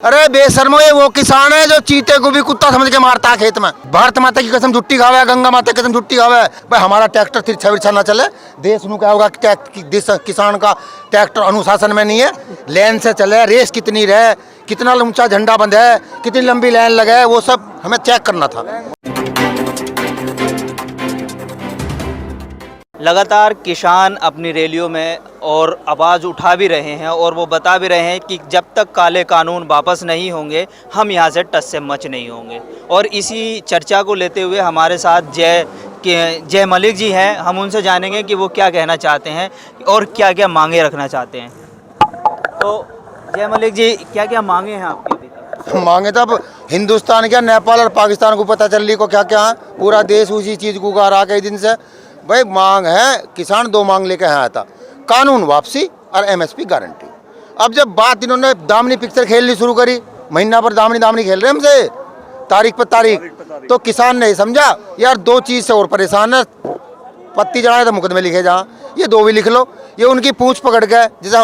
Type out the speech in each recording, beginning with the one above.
अरे बेशर्मो, ये वो किसान है जो चीते को भी कुत्ता समझ के मारता है खेत में। भारत माता की कसम झुट्टी खावे, गंगा माता की कसम झुट्टी खावे। भाई हमारा ट्रैक्टर तिरछा विरछा ना चले, देश में क्या होगा? देश किसान का ट्रैक्टर अनुशासन में नहीं है, लेन से चले, रेस कितनी रहे, कितना ऊंचा झंडा बंद है, कितनी लंबी लाइन लगे, वो सब हमें चेक करना था। लगातार किसान अपनी रैलियों में और आवाज़ उठा भी रहे हैं और वो बता भी रहे हैं कि जब तक काले कानून वापस नहीं होंगे हम यहाँ से टस से मच नहीं होंगे। और इसी चर्चा को लेते हुए हमारे साथ जय मलिक जी हैं। हम उनसे जानेंगे कि वो क्या कहना चाहते हैं और क्या क्या मांगे रखना चाहते हैं। तो जय मलिक जी, क्या क्या मांगे हैं आपकी अभी तक? मांगे तो अब हिंदुस्तान क्या, नेपाल और पाकिस्तान को पता चल रही को क्या क्या है, पूरा देश उसी चीज़ को गा रहा कई दिन से। भाई मांग है, किसान दो मांग लेके आया था, कानून वापसी और एमएसपी गारंटी। अब जब बात इन्होंने दामनी पिक्चर खेलनी शुरू करी, महीना पर दामनी खेल रहे हमसे, तारीख पर तारीख, तो किसान ने समझा यार दो चीज़ से और परेशान है, पत्ती चढ़ाए तो मुकदमे लिखे जहाँ, ये दो भी लिख लो। ये उनकी पूंछ पकड़ के, जैसा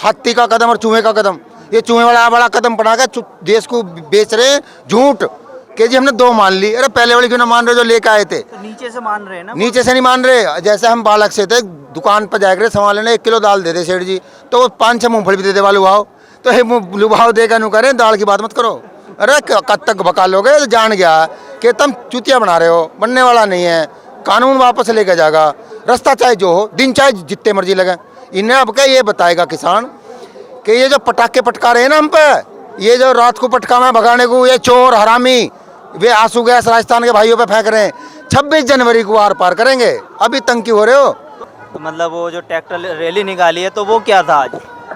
हाथी का कदम और चूहे का कदम, ये चूहे वाला बड़ा कदम पड़ा के देश को बेच रहे हैं झूठ कि जी हमने दो मान ली। अरे पहले वाले क्यों ना मान रहे जो लेके आए थे? तो नीचे से मान रहे हैं ना? नीचे से नहीं मान रहे। जैसे हम बालक से थे, दुकान पर जाकर सामान लेने 1 किलो दाल दे दे सेठ जी, तो वो 5-6 मूंगफली भी दे दे वालू भाव, तो ये लुभाव देकर नु करें, दाल की बात मत करो। अरे कब तक भका लोगे? तो जान गया कि तुम चुतिया बना रहे हो, बनने वाला नहीं है, कानून वापस लेके जाएगा, रास्ता चाहे जो हो, दिन चाहे जितने मर्जी लगे। इन्हें अब क्या ये बताएगा किसान कि ये जो पटाखे पटका रहे हैं ना हम पे, ये जो रात को पटका में भगाने को, ये चोर हरामी वे आंसू गैस राजस्थान के भाइयों पे फेंक रहे हैं, 26 जनवरी को आर पार करेंगे। अभी तंग हो रहे हो? तो मतलब वो जो ट्रैक्टर रैली निकाली है तो वो क्या था आज?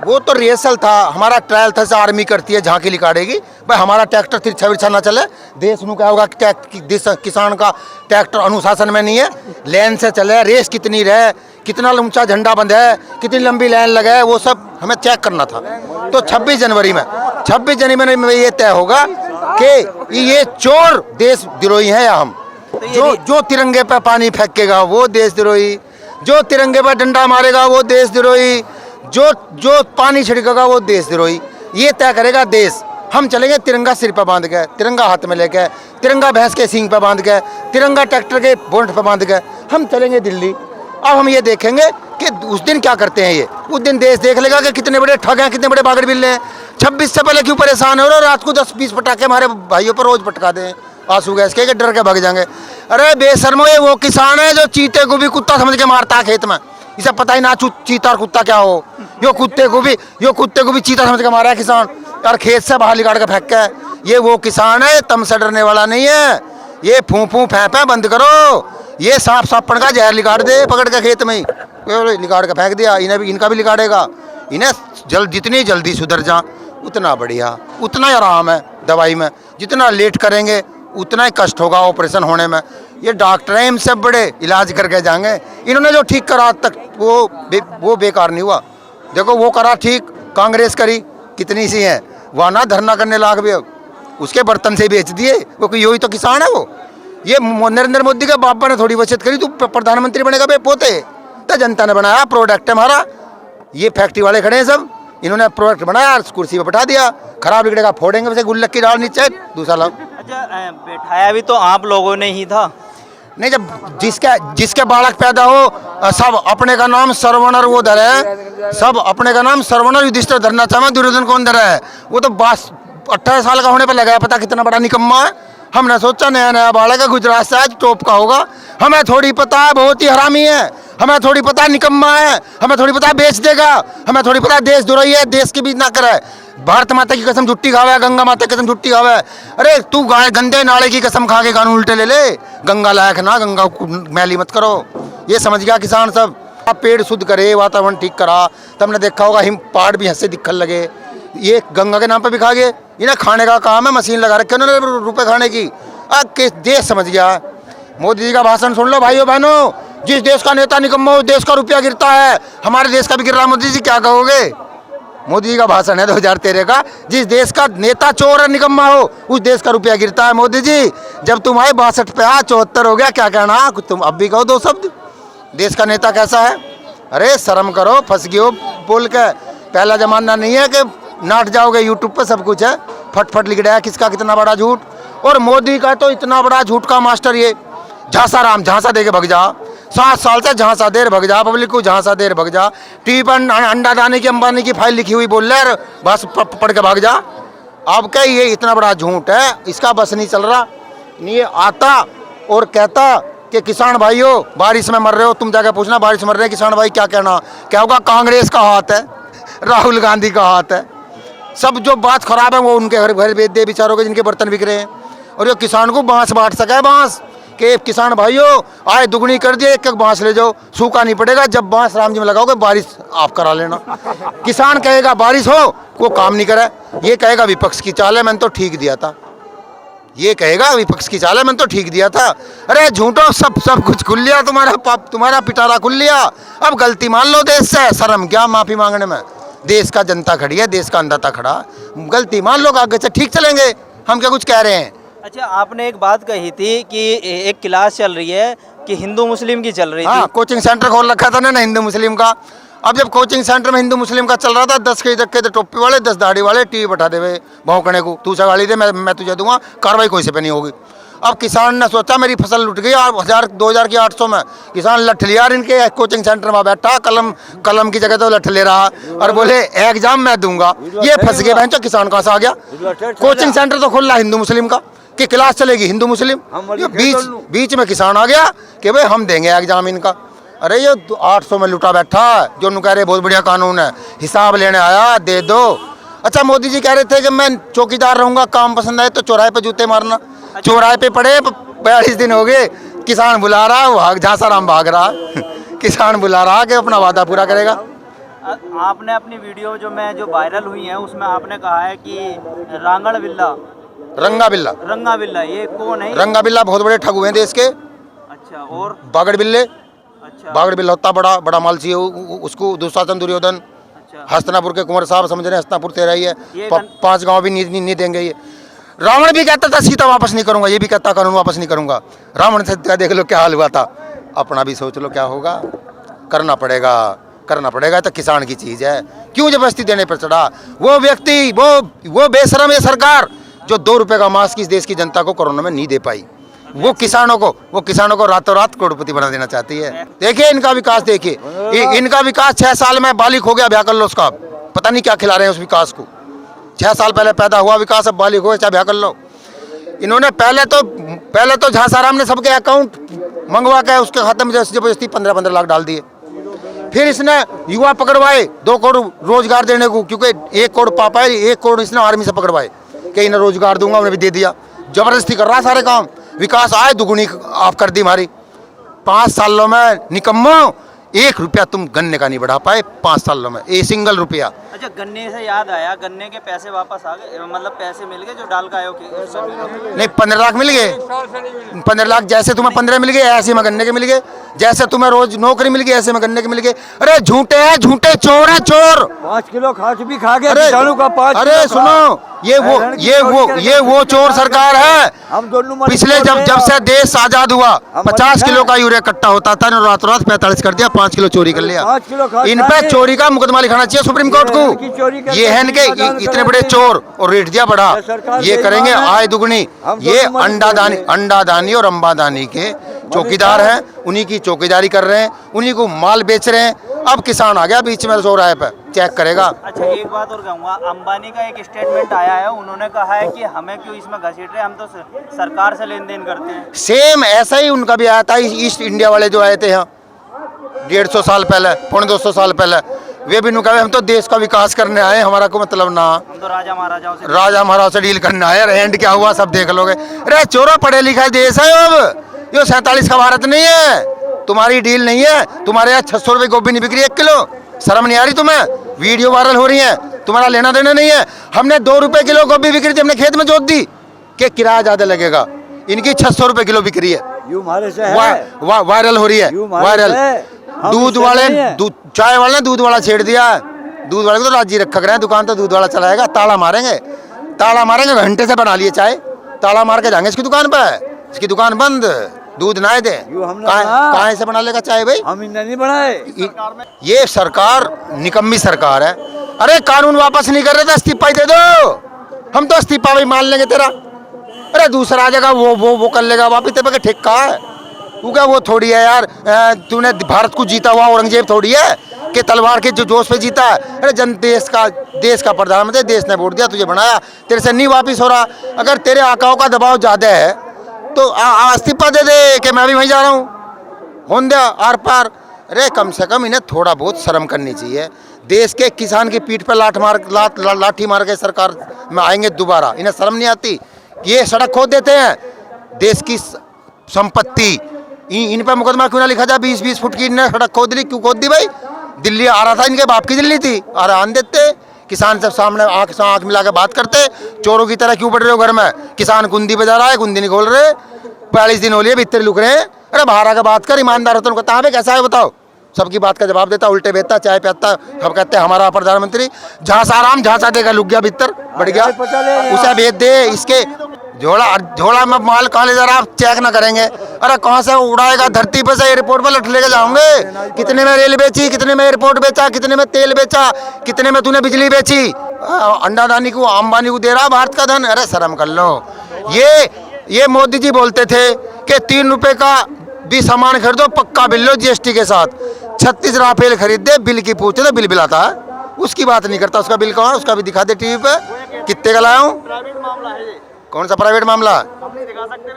वो तो रिहर्सल था, हमारा ट्रायल था, आर्मी करती है झांकी निकालेगी। भाई हमारा ट्रैक्टर तिरछा विरछा ना चले, देश में क्या होगा? देश किसान का ट्रैक्टर अनुशासन में नहीं है, लेन से चले, रेस कितनी रहे, कितना ऊंचा झंडा बंद है, कितनी लंबी लाइन लगे, वो सब हमें चेक करना था। तो 26 जनवरी में ये तय होगा कि ये चोर देशद्रोही है या हम। जो तिरंगे पे पानी फेंकेगा वो देशद्रोही, जो तिरंगे पे डंडा मारेगा वो देशद्रोही, जो पानी छिड़केगा वो देशद्रोही। ये तय करेगा देश। हम चलेंगे तिरंगा सिर पे बांध के, तिरंगा हाथ में लेके, तिरंगा भैंस के सींग पे बांध के, तिरंगा ट्रैक्टर के बोनट पे बांध के हम चलेंगे दिल्ली। अब हम ये देखेंगे कि उस दिन क्या करते हैं ये। उस दिन देश देख लेगा कि कितने बड़े ठग हैं, कितने बड़े बागड़ बिल्ले हैं। 26 से पहले क्यों परेशान हो रहे हो? रात को 10-20 पटाखे हमारे भाइयों पर रोज पटका दें आंसू गैस के, डर के भाग जाएंगे। अरे बेशर्मो, ये वो किसान है जो चीते को भी कुत्ता समझ के मारता है खेत में। इसे पता ही ना चीता और कुत्ता क्या हो। यो कुत्ते को भी चीता समझ के मारा है किसान, और खेत से बाहर निकाल के फेंक के। ये वो किसान है, तम से डरने वाला नहीं है। ये फूं फैं बंद करो। ये सांप सापड़ का जहर लिकाड़ दे पकड़ के खेत में ही, लिकाड़ के फेंक दिया। इनका भी लिकाड़ेगा। इन्हें जितनी जल्दी सुधर जा उतना बढ़िया, उतना ही आराम है दवाई में। जितना लेट करेंगे उतना ही कष्ट होगा ऑपरेशन होने में। ये डॉक्टर हैं, इनसे बड़े इलाज करके जाएंगे। इन्होंने जो ठीक करा तक वो बेकार नहीं हुआ। देखो वो करा ठीक, कांग्रेस करी, कितनी सी है वहाँ ना धरना करने लाग भी, उसके बर्तन से बेच दिए। वो यही तो किसान है वो। ये नरेंद्र मोदी के बापा ने थोड़ी बचत करी, तू प्रधानमंत्री बनेगा बे पोते, तो जनता ने बनाया प्रोडक्ट है हमारा। ये फैक्ट्री वाले खड़े हैं सब, इन्होंने प्रोडक्ट बनाया, कुर्सी पे बैठा दिया, खराब बिगड़ेगा फोड़ेंगे, वैसे गुल्लक की डाल नीचे दूसरा लाभ। अच्छा, बैठाया भी तो आप लोगों ने ही था? नहीं, जब जिसके बालक पैदा हो सब अपने का नाम श्रवण और वो धरे है, सब अपने का नाम श्रवण और युधिष्ठिर धरना चाहे, दुर्योधन कौन धरा है? वो तो 18 साल का होने पर लगाया, पता कितना बड़ा निकम्मा है। हमने सोचा नया बालक है, गुजरात से आज टॉप का होगा। हमें थोड़ी पता है बहुत ही हरामी है, हमें थोड़ी पता है निकम्मा है, हमें थोड़ी पता है बेच देगा, हमें थोड़ी पता है देशद्रोही है, देश की भी ना करे। भारत माता की कसम झुट्टी खावे, गंगा माता की कसम झुट्टी खावे। अरे तू गाय गंदे नाले की कसम खा के कानून उल्टे ले। गंगा लायक ना, गंगा मैली मत करो। ये समझ गया किसान सब। आप पेड़ शुद्ध करे, वातावरण ठीक करा, तुमने देखा होगा हिम पहाड़ भी हंसे दिखने लगे। ये गंगा के नाम पे भी खा गए। इन्हें खाने का काम है, मशीन लगा रखे उन्होंने रुपए खाने की। देश समझ गया। मोदी जी का भाषण सुन लो भाइयों बहनों। जिस देश का नेता निकम्मा हो, देश का रुपया गिरता है। हमारे देश का भी गिर रहा। मोदी जी क्या कहोगे? मोदी जी का भाषण है 2013 का। जिस देश का नेता चोर और निकम्मा हो, उस देश का रुपया गिरता है। मोदी जी जब तुम आए 62 पे 74 हो गया, क्या कहना? तुम अब भी कहो 2 शब्द। देश का नेता कैसा है? अरे शर्म करो, फंस गए हो बोल के। पहला जमाना नहीं है कि नाट जाओगे यूट्यूब पे सब कुछ है, फट लिख रहा है किसका कितना बड़ा झूठ। और मोदी का तो इतना बड़ा झूठ का मास्टर ये झांसा राम, झांसा दे के भग जा, 7 साल से झांसा देर भग जा, पब्लिक को झांसा देर भग जा, टीवी पर अंडा दाने की अंबानी की फाइल लिखी हुई बोल रहे, बस पढ़ के भाग जा। अब क्या ये इतना बड़ा झूठ है, इसका बस नहीं चल रहा। नहीं ये आता और कहता कि किसान भाइयों बारिश में मर रहे हो, तुम जाकर पूछना बारिश में मर रहे हैं किसान भाई, क्या कहना, क्या होगा, कांग्रेस का हाथ है, राहुल गांधी का हाथ है, सब जो बात खराब है वो उनके घर घर भेज दे बेचारों के जिनके बर्तन बिक रहे हैं। और ये किसान को बांस बांट सका है, बांस के किसान भाइयों आय दुगनी कर दिए, एक एक बांस ले जाओ, सूखा नहीं पड़ेगा, जब बांस राम जी में लगाओगे बारिश आप करा लेना। किसान कहेगा बारिश हो, वो काम नहीं करे, ये कहेगा विपक्ष की चाल है मैंने तो ठीक दिया था, ये कहेगा विपक्ष की चाल है मैंने तो ठीक दिया था। अरे झूठो, सब कुछ खुल लिया, तुम्हारा पिटारा खुल लिया। अब गलती मान लो देश से, शर्म क्या माफी मांगने में, देश का जनता खड़ी है, देश का अंदाता खड़ा, गलती मान लो, आगे से ठीक चलेंगे, हम क्या कुछ कह रहे हैं। अच्छा, आपने एक बात कही थी कि एक क्लास चल रही है कि हिंदू मुस्लिम की चल रही हाँ, थी। कोचिंग सेंटर खोल रखा था ना हिंदू मुस्लिम का। अब जब कोचिंग सेंटर में हिंदू मुस्लिम का चल रहा था, 10 के थे टोपी वाले, 10 दाढ़ी वाले, टीवी बैठा दे भौंकने को, तू सा गाली दे मैं तुझे दूंगा, कार्रवाई कोई से पे नहीं होगी। अब किसान ने सोचा मेरी फसल लुट गई 2000 की 800 में, किसान लठ लिया इनके कोचिंग सेंटर में बैठा, कलम की जगह तो लठ ले रहा और बोले एग्जाम मैं दूंगा। ये फंस गए बहन, किसान कहाँ से आ गया। कोचिंग सेंटर तो खुल रहा हिंदू मुस्लिम का कि क्लास चलेगी हिंदू मुस्लिम, बीच में किसान आ गया कि भाई हम देंगे एग्जाम इनका। अरे ये 800 में लुटा बैठा, जो नु कह रहे बहुत बढ़िया कानून है, हिसाब लेने आया दे दो। अच्छा, मोदी जी कह रहे थे कि मैं चौकीदार रहूंगा, काम पसंद आए तो चौराहे पे जूते मारना। चौराहे पे पड़े 42 दिन हो गए, किसान बुला रहा, झांसा राम भाग रहा किसान बुला रहा कि अपना वादा पूरा करेगा। आपने अपनी वीडियो जो वायरल हुई है उसमें आपने कहा है कि रांगड़ बिल्ला, रंगा बिल्ला, ये कौन है? रंगा बिल्ला बहुत बड़े ठग हुए हैं देश के। अच्छा, और बागड़ बिल्ले, अच्छा, बागड़ बिल्ला होता बड़ा मालसी है, उसको दुशासन दुर्योधन, अच्छा, हस्तनापुर के कुंवर साहब समझ रहे हैं, हस्तनापुर तेरा ही है, 5 गांव भी नहीं देंगे ये। रावण भी कहता था सीता वापस नहीं करूंगा, ये भी कहता कानून वापस नहीं करूंगा। रावण से देख लो क्या हाल हुआ था, अपना भी सोच लो क्या होगा। करना पड़ेगा तो किसान की चीज है, क्यों जबरदस्ती देने पर चढ़ा। वो व्यक्ति वो बेशरम है सरकार जो 2 रुपए का मास्क इस देश की जनता को कोरोना में नहीं दे पाई। वो किसानों को रातों रात करोड़पति बना देना चाहती है। देखिए इनका विकास, देखिए इनका विकास 6 साल में बालिक हो गया, ब्याह कर लो उसका, पता नहीं क्या खिला रहे हैं उस विकास को। 6 साल पहले पैदा हुआ विकास अब बालिक हो, चाहे ब्याह कर लो। इन्होंने पहले तो झांसाराम ने सबके अकाउंट मंगवा के उसके खाते में जबरदस्ती 15-15 लाख डाल दिए। फिर इसने युवा पकड़वाए 2 करोड़ रोजगार देने को, क्योंकि 1 करोड़ पापा है, 1 करोड़ इसने आर्मी से पकड़वाए कि इन्हें रोजगार दूंगा, उन्हें भी दे दिया। जबरदस्ती कर रहा सारे काम, विकास आय दुगुनी आप कर दी हमारी। 5 सालों में निकम्मो 1 रुपया तुम गन्ने का नहीं बढ़ा पाए 5 सालों में, एक सिंगल रुपया। अच्छा, गन्ने से याद आया, गन्ने के पैसे वापस आ गए, मतलब पैसे मिल गए जो डाल का आयो नहीं, 15 लाख मिल गए, 15 लाख जैसे तुम्हें 15 मिल गए ऐसे में गन्ने के मिल गए, जैसे तुम्हें रोज नौकरी मिल गई ऐसे में गन्ने के मिल गए। अरे झूठे हैं, झूठे चोर है, चोर। 5 किलो खाद भी खा गए। अरे सुनो, ये वो चोर सरकार है। हम दोनों पिछले जब से देश आजाद हुआ 50 किलो का यूरिया कट्टा होता था, रात 45 कर दिया, 5 किलो चोरी कर लिया। इन पे चोरी का मुकदमा लिखाना चाहिए सुप्रीम कोर्ट को। ये है इनके इतने बड़े चोर और रेट दिया बड़ा, ये करेंगे आय दुगनी। ये अंडादानी और अंबादानी के चौकीदार हैं, उन्हीं की चौकीदारी कर रहे हैं, उन्हीं को माल बेच रहे हैं। अब किसान आ गया बीच में चौराहे पे, चेक करेगा। अच्छा, एक बात और कहूँगा, अंबानी का एक स्टेटमेंट आया है, उन्होंने कहा है कि हमें क्यों इसमें घसीट रहे, हम तो सरकार से लेन देन करते हैं। सेम ऐसा ही उनका भी आया था, ईस्ट इंडिया वाले जो आए थे यहाँ 150 साल पहले, 250 साल पहले, वे भी नुका हम तो देश का विकास करने आए, हमारा को मतलब ना, हम तो राजा महाराजाओं से डील करने आए। एंड क्या हुआ सब देख लोगे। अरे चोरों, पढ़े लिखा देश है अब, ये 47 का भारत नहीं है, तुम्हारी डील नहीं है। तुम्हारे यहाँ 600 रुपये गोभी नहीं बिक रही 1 किलो, शर्म नहीं आ रही तुम्हें? वीडियो वायरल हो रही है, तुम्हारा लेना देना नहीं है। हमने 2 रुपए किलो गोभी बिक रही थी, हमने खेत में जोत दी कि किराया ज्यादा लगेगा, इनकी 600 रुपए किलो बिक रही है। वायरल हो रही है, वायरल। दूध वाले चाय वाले ने दूध वाला छेड़ दिया है, दूध वाले को तो राजी रखा करें, दुकान तो दूध वाला चलाएगा। ताला मारेंगे, घंटे से बना लिए चाय, ताला मार के जाएंगे इसकी दुकान पे, इसकी दुकान बंद, दूध ना दे। कहाँ से बना लेगा चाय भाई? हम नहीं बनाए। ये सरकार निकम्मी सरकार है। अरे कानून वापस नहीं कर रहे थे, इस्तीफा ही दे दो, हम तो इस्तीफा भी मान लेंगे तेरा। अरे दूसरा आ जाएगा वो कर लेगा वापिस, तेरे पे ठीक कहा है तू क्या? वो थोड़ी है यार, तूने भारत को जीता हुआ औरंगजेब थोड़ी है कि तलवार के जो जोश पे जीता है। अरे देश का प्रधानमंत्री, देश ने वोट दिया, तुझे बनाया, तेरे से नहीं वापिस हो रहा। अगर तेरे आकाओं का दबाव ज्यादा है तो इस्तीफा दे दे कि मैं भी वहीं जा रहा हूँ, होन दे आर पार। अरे कम से कम इन्हें थोड़ा बहुत शर्म करनी चाहिए। देश के किसान की पीठ पर लाठी मार के सरकार में आएंगे दोबारा, इन्हें शर्म नहीं आती? ये सड़क खोद देते हैं, देश की संपत्ति, इन पर मुकदमा क्यों ना लिखा जाए? 20-20 फुट की इन्हें सड़क खोद दी, क्यों खोद दी भाई? दिल्ली आ रहा था, इनके बाप की दिल्ली थी, और आन देते किसान सब सामने आंख मिला के बात करते। चोरों की तरह क्यों पड़ रहे हो घर में? किसान कुंदी बजा रहा है, कुंदी नहीं खोल रहे, 42 दिन हो लिए भीतर लुक रहे हैं। अरे बाहर आकर बात कर, ईमानदार होता उनको कहाँ पे कैसा है बताओ? सबकी बात का जवाब देता, उल्टे बेचता, चाय पियाता। हम कहते हैं हमारा प्रधानमंत्री झांसा देगा, लुक गया भीतर, बढ़ गया, उसे भेज दे। इसके झोला में माल कहाँ ले जा रहा, आप चेक ना करेंगे? अरे कहाँ से उड़ाएगा? धरती पर से एयरपोर्ट पर लट लेके जाओगे। कितने में रेल बेची, कितने में एयरपोर्ट बेचा, कितने में तेल बेचा, कितने में तूने बिजली बेची? अंडादानी को, अंबानी को दे रहा भारत का धन। अरे शर्म कर लो। ये मोदी जी बोलते थे कि 3 रुपए का भी सामान खरीदो पक्का बिल लो जीएसटी के साथ। 36 राफेल खरीद दे, बिल की पूछे तो बिल बिलाता है, उसकी बात नहीं करता। उसका बिल कहाँ है? उसका भी दिखा दे टीवी पे, कितने का लाया हूँ। कौन सा प्राइवेट मामला? दिखा सकते,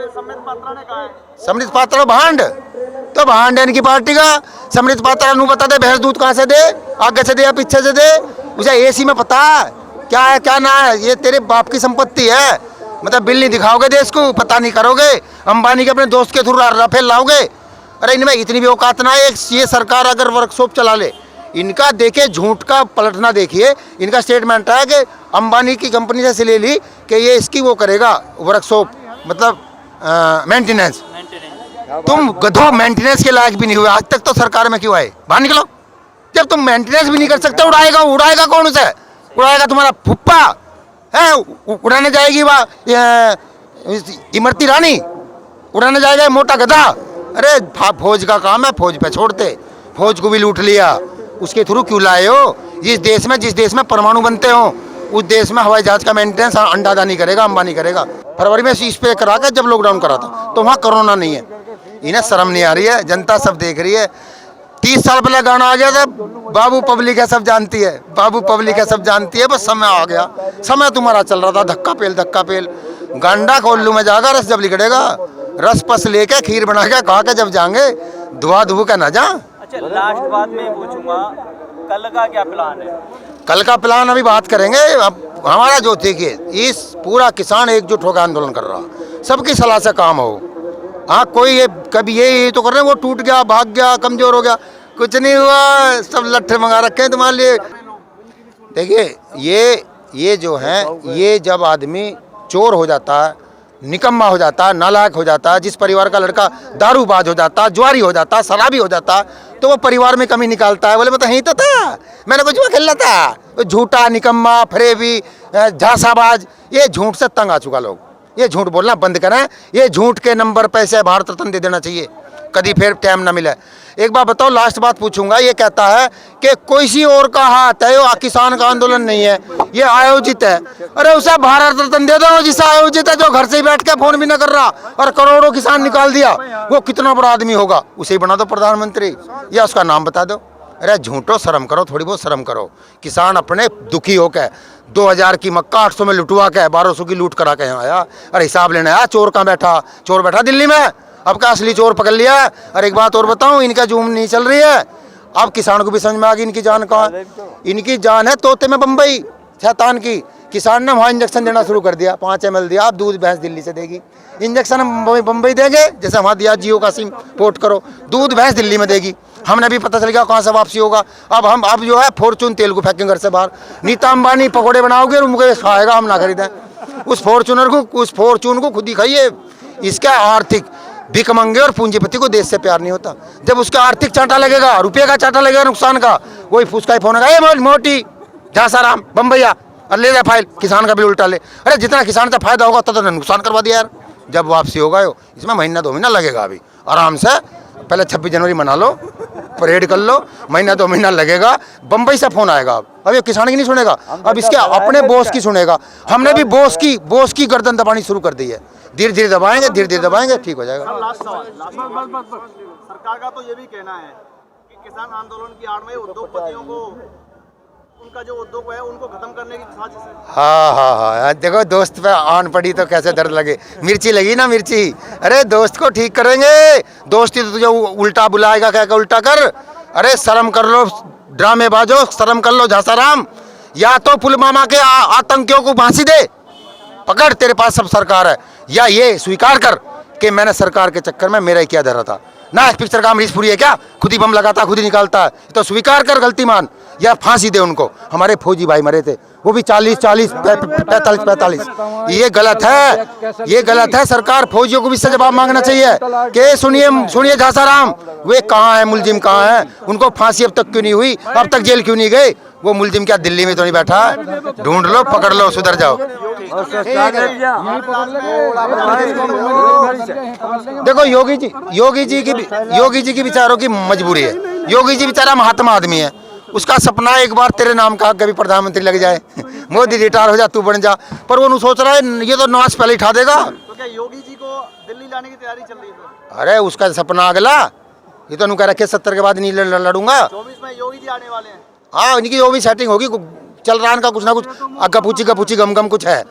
समृद्ध पात्रा भांड, तो भांड है इनकी पार्टी का। समृद्ध पात्रा नू बता दे भैंस दूध कहाँ से दे, आगे से दे या पीछे से दे, उसे एसी में पता क्या है क्या ना है। ये तेरे बाप की संपत्ति है, मतलब बिल नहीं दिखाओगे देश को, पता नहीं करोगे, अंबानी के अपने दोस्त के थ्रू राफेल लाओगे। अरे इनमें इतनी भी औकात ना है। ये सरकार अगर वर्कशॉप चला ले, इनका देखिए झूठ का पलटना देखिए। इनका स्टेटमेंट है कि अंबानी की कंपनी से ले ली कि ये इसकी वो करेगा वर्कशॉप, मतलब मेंटेनेंस। तुम गधो मेंटेनेंस के लायक भी नहीं हुए आज तक, तो सरकार में क्यों आए? बाहर निकलो। जब तुम मेंटेनेंस भी नहीं कर सकते, उड़ाएगा कौन उसे? उड़ाएगा तुम्हारा फुप्पा है, उड़ाने जाएगी वह इमरती रानी, उड़ाने जाएगा मोटा गधा। अरे फौज का काम है, फौज पे छोड़ते, फौज को भी लूट लिया, उसके थ्रू क्यों लाए हो? जिस देश में परमाणु बनते हो, उस देश में हवाई जहाज का मेंटेनेंस अंडादानी करेगा, अंबानी करेगा। फरवरी में इस पे करा के जब लॉकडाउन करा था तो वहाँ कोरोना नहीं है। इन्हें शर्म नहीं आ रही है, जनता सब देख रही है। 30 साल पहले गाना आ गया था, बाबू पब्लिक है सब जानती है, बाबू पब्लिक है सब जानती है, बस समय आ गया। समय तुम्हारा चल रहा था, धक्का पेल। गांडा कोल्लू में जाएगा, रस जब लिकड़ेगा, रस पस लेके खीर बना के खा के जब जाएंगे, धुआ धुआ का ना जा। अच्छा, लास्ट बात में पूछूंगा, कल का क्या प्लान है? कल का प्लान अभी बात करेंगे। अब हमारा जो देखिए, इस पूरा किसान एकजुट होकर आंदोलन कर रहा, सबकी सलाह से काम हो। हाँ, कोई ये कभी ये तो कर रहे हैं वो टूट गया, भाग गया, कमजोर हो गया, कुछ नहीं हुआ, सब लट्ठे मंगा रखे हैं तुम्हारे लिए। देखिए ये जो है, ये जब आदमी चोर हो जाता है, निकम्मा हो जाता है, नालायक हो जाता है, जिस परिवार का लड़का दारूबाज हो जाता है, जुआरी हो जाता है, शराबी हो जाता है, तो वो परिवार में कमी निकालता है। बोले मैं तो यही तो था, मैंने कुछ जुआ खेल रहा था। झूठा, निकम्मा, फरेबी, झांसाबाज, ये झूठ से तंग आ चुका लोग। ये झूठ बोलना बंद करें। ये झूठ के नंबर पैसे भारत रत्न दे देना चाहिए, कभी फिर टाइम ना मिले। एक बात बताओ, लास्ट बात पूछूंगा। ये कहता है कि कोई सी और का हाथ है, वो किसान का आंदोलन नहीं है, ये आयोजित है। अरे उसे भारत रत्न दे दो जिससे आयोजित है, जो घर से ही बैठ के फोन भी ना कर रहा और करोड़ों किसान निकाल दिया, वो कितना बड़ा आदमी होगा। उसे ही बना दो प्रधानमंत्री, या उसका नाम बता दो। अरे झूठो, शर्म करो, थोड़ी बहुत शर्म करो। किसान अपने दुखी होकर 2000 की मक्का 800 में लुटवा के 1200 की लूट करा के यहाँ आया। अरे हिसाब लेने आया। चोर कहाँ बैठा? चोर बैठा दिल्ली में। अब का असली चोर पकड़ लिया है। और एक बात और बताऊं, इनका जूम नहीं चल रही है। अब किसान को भी समझ में आ गई इनकी जान कहाँ। इनकी जान है तोते में बम्बई, शैतान की। किसान ने वहाँ इंजेक्शन देना शुरू कर दिया, 5 ml दिया। अब दूध भैंस दिल्ली से देगी, इंजेक्शन हम बम्बई देंगे, जैसे वहाँ दिया जियो का सिम पोर्ट करो, दूध भैंस दिल्ली में देगी। हमने भी पता चल गया कहाँ से वापसी होगा। अब जो है फॉर्चून तेल को फेंकेंगे घर से बाहर। नीता अंबानी पकौड़े बनाओगे और मुकेश खाएगा, हम ना खरीदें। उस फॉर्चून को खुद ही खाइए। इसका आर्थिक भिखमंगे और पूंजीपति को देश से प्यार नहीं होता। जब उसका आर्थिक चाटा लगेगा, रुपये का चाटा लगेगा नुकसान का, वही फुसका ही फोन आएगा, मोटी झांसाराम बम्बैया और ले जाए फाइल, किसान का भी उल्टा ले। अरे जितना किसान से फायदा होगा उतना तो नुकसान करवा दिया यार। जब वापसी होगा इसमें महीना 2 महीना लगेगा, अभी आराम से पहले 26 जनवरी मना लो, परेड कर लो, महीना 2 महीना लगेगा, बम्बई से फोन आएगा। अब ये किसान की नहीं सुनेगा, अब इसके अपने बॉस की सुनेगा। हमने भी बॉस की गर्दन दबानी शुरू कर दी है। धीरे धीरे दबाएंगे, धीरे धीरे दबाएंगे, ठीक हो जाएगा। लास्ट सवाल, सरकार का तो ये भी कहना है कि किसान आंदोलन की आड़ में उद्योगपतियों को, उनका जो उद्योग है उनको खत्म करने की साजिश है। हाँ, देखो दोस्त पे आन पड़ी तो कैसे दर्द लगे। मिर्ची लगी ना मिर्ची, अरे दोस्त को ठीक करेंगे। दोस्ती तो तुझे उल्टा बुलाएगा, क्या उल्टा कर। अरे शर्म कर लो ड्रामेबाजो, शर्म कर लो झांसाराम। या तो पुलवामा के आतंकियों को फांसी दे, पकड़, तेरे पास सब सरकार है, या ये स्वीकार कर कि मैंने सरकार के चक्कर में मेरा ही क्या धरा था ना। इस पिक्चर का अमरीशपुरी है क्या, खुद ही बम लगाता खुद ही निकालता है। तो स्वीकार कर गलती मान, या फांसी दे उनको। हमारे फौजी भाई मरे थे, वो भी 40 45। ये गलत है, ये गलत है। सरकार फौजियों को भी इससे जवाब मांगना चाहिए कि सुनिए झांसाराम, वे कहाँ है, मुलजिम कहाँ है, उनको फांसी अब तक क्यों नहीं हुई, अब तक जेल क्यों नहीं गए। वो मुलजिम क्या दिल्ली में तो नहीं बैठा है, ढूंढ लो, पकड़ लो, सुधर जाओ। देखो योगी जी की विचारों की मजबूरी है। योगी जी बेचारा महात्मा आदमी है, उसका सपना एक बार तेरे नाम का कभी प्रधानमंत्री लग जाए, मोदी रिटायर हो जा, तू बन जा। पर वो सोच रहा है ये तो नवाज पहले उठा देगा। तो क्या योगी जी को दिल्ली लाने की तैयारी चल रही है? अरे उसका सपना अगला, ये तो कह रखे 70 के बाद नहीं लड़ूंगा। 24 में योगी जी आने वाले हैं। हाँ, इनकी जो भी सेटिंग होगी, चल रहा इनका कुछ ना कुछ, गपूची गम कुछ है,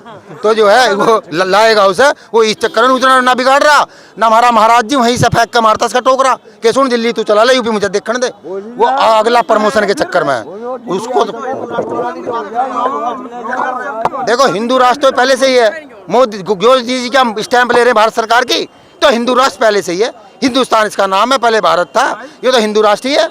तो जो है वो लाएगा उसे। वो इस चक्कर में उतना ना बिगाड़ रहा ना। हमारा महाराज जी वहीं से फेंक के मारता उसका टोकरा कि सुन दिल्ली तू चला ले, यूपी मुझे देखने दे। वो अगला प्रमोशन के चक्कर में उसको देखो, हिंदू राष्ट्र तो पहले से ही है। मोदी योगी जी क्या स्टैंप ले रहे हैं भारत सरकार की, तो हिंदू राष्ट्र पहले से ही है। हिंदुस्तान इसका नाम है, पहले भारत था, ये तो हिंदू राष्ट्र ही है।